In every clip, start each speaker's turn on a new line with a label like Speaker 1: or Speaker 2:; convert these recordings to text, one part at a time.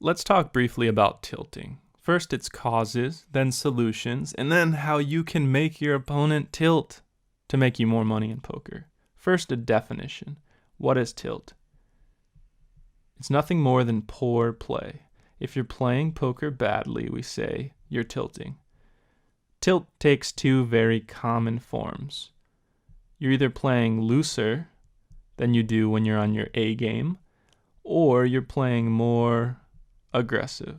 Speaker 1: Let's talk briefly about tilting. First, its causes, then solutions, and then how you can make your opponent tilt to make you more money in poker. First, a definition. What is tilt? It's nothing more than poor play. If you're playing poker badly, we say you're tilting. Tilt takes two very common forms. You're either playing looser than you do when you're on your A game, or you're playing more aggressive.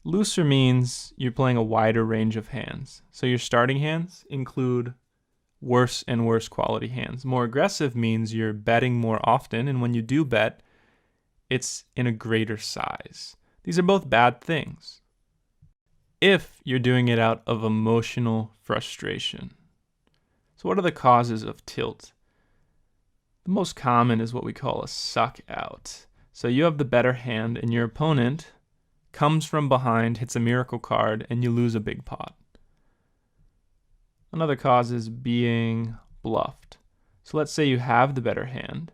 Speaker 1: Looser means you're playing a wider range of hands. So your starting hands include worse and worse quality hands. More aggressive means you're betting more often, and when you do bet, it's in a greater size. These are both bad things if you're doing it out of emotional frustration. So what are the causes of tilt? The most common is what we call a suck out. So you have the better hand and your opponent comes from behind, hits a miracle card, and you lose a big pot. Another cause is being bluffed. So let's say you have the better hand,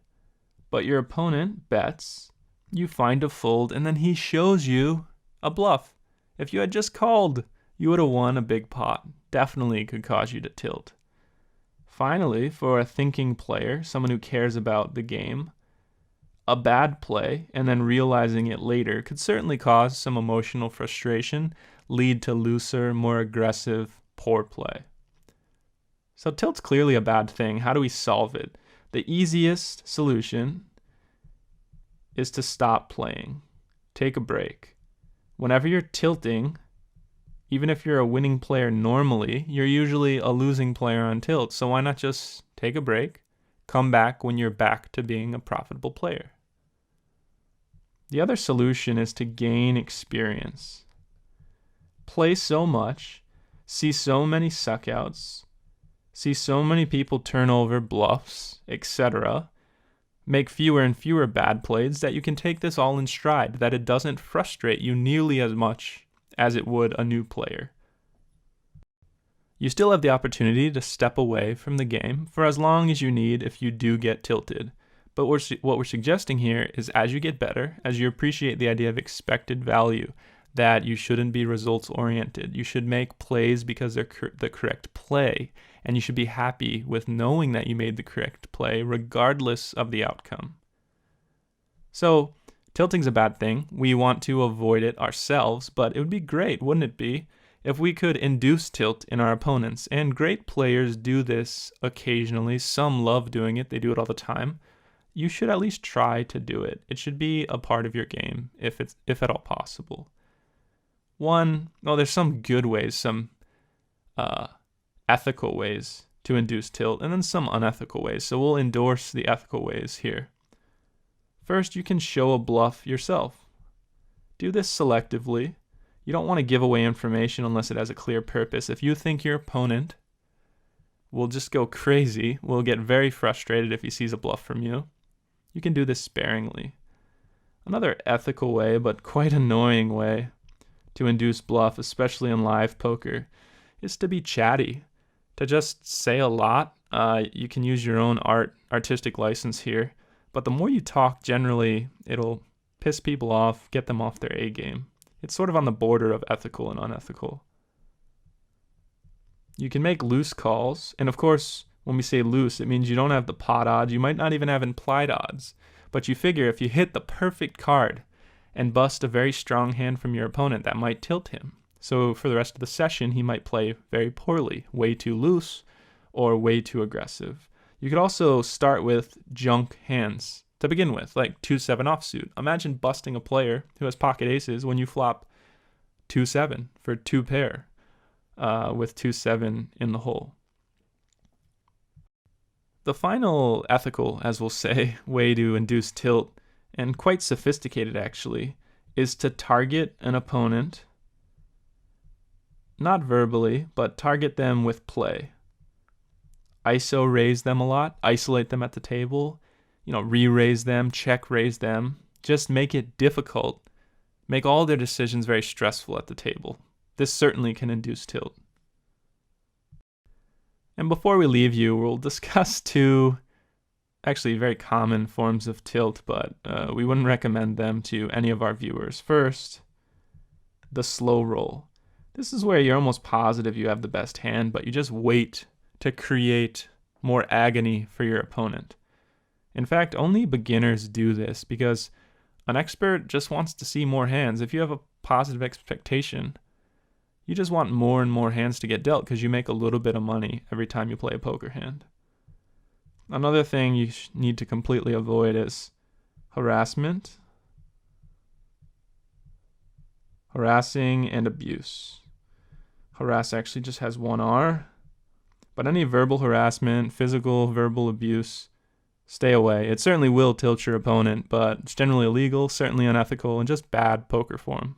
Speaker 1: but your opponent bets, you find a fold, and then he shows you a bluff. If you had just called, you would have won a big pot. Definitely could cause you to tilt. Finally, for a thinking player, someone who cares about the game, a bad play and then realizing it later could certainly cause some emotional frustration, lead to looser, more aggressive, poor play. So tilt's clearly a bad thing. How do we solve it? The easiest solution is to stop playing. Take a break. Whenever you're tilting, even if you're a winning player normally, you're usually a losing player on tilt. So why not just take a break, come back when you're back to being a profitable player? The other solution is to gain experience. Play so much, see so many suckouts, see so many people turn over bluffs, etc., make fewer and fewer bad plays that you can take this all in stride, that it doesn't frustrate you nearly as much as it would a new player. You still have the opportunity to step away from the game for as long as you need if you do get tilted. But what we're suggesting here is as you get better, as you appreciate the idea of expected value, that you shouldn't be results oriented. You should make plays because they're the correct play, and you should be happy with knowing that you made the correct play regardless of the outcome. So tilting's a bad thing. We want to avoid it ourselves, but it would be great, wouldn't it be, if we could induce tilt in our opponents. And great players do this occasionally. Some love doing it. They do it all the time. You should at least try to do it. It should be a part of your game if at all possible. There's some good ways, some ethical ways to induce tilt, and then some unethical ways. So we'll endorse the ethical ways here. First, you can show a bluff yourself. Do this selectively. You don't want to give away information unless it has a clear purpose. If you think your opponent will just go crazy, will get very frustrated if he sees a bluff from you, you can do this sparingly. Another ethical way, but quite annoying way to induce bluff, especially in live poker, is to be chatty, to just say a lot. You can use your own artistic license here, but the more you talk, generally, it'll piss people off, get them off their A game. It's sort of on the border of ethical and unethical. You can make loose calls, and of course, when we say loose, it means you don't have the pot odds. You might not even have implied odds, but you figure if you hit the perfect card and bust a very strong hand from your opponent, that might tilt him. So for the rest of the session, he might play very poorly, way too loose or way too aggressive. You could also start with junk hands to begin with, like 2-7 offsuit. Imagine busting a player who has pocket aces when you flop 2-7 for 2 pair with 2-7 in the hole. The final ethical, as we'll say, way to induce tilt, and quite sophisticated actually, is to target an opponent, not verbally, but target them with play. ISO raise them a lot, isolate them at the table, re-raise them, check raise them. Just make it difficult. Make all their decisions very stressful at the table. This certainly can induce tilt. And before we leave you, we'll discuss 2 actually very common forms of tilt, but we wouldn't recommend them to any of our viewers. First, the slow roll. This is where you're almost positive you have the best hand, but you just wait to create more agony for your opponent. In fact, only beginners do this because an expert just wants to see more hands. If you have a positive expectation, you just want more and more hands to get dealt because you make a little bit of money every time you play a poker hand. Another thing you need to completely avoid is harassment, harassing, and abuse. Harass actually just has one R, but any verbal harassment, physical, verbal abuse, stay away. It certainly will tilt your opponent, but it's generally illegal, certainly unethical, and just bad poker form.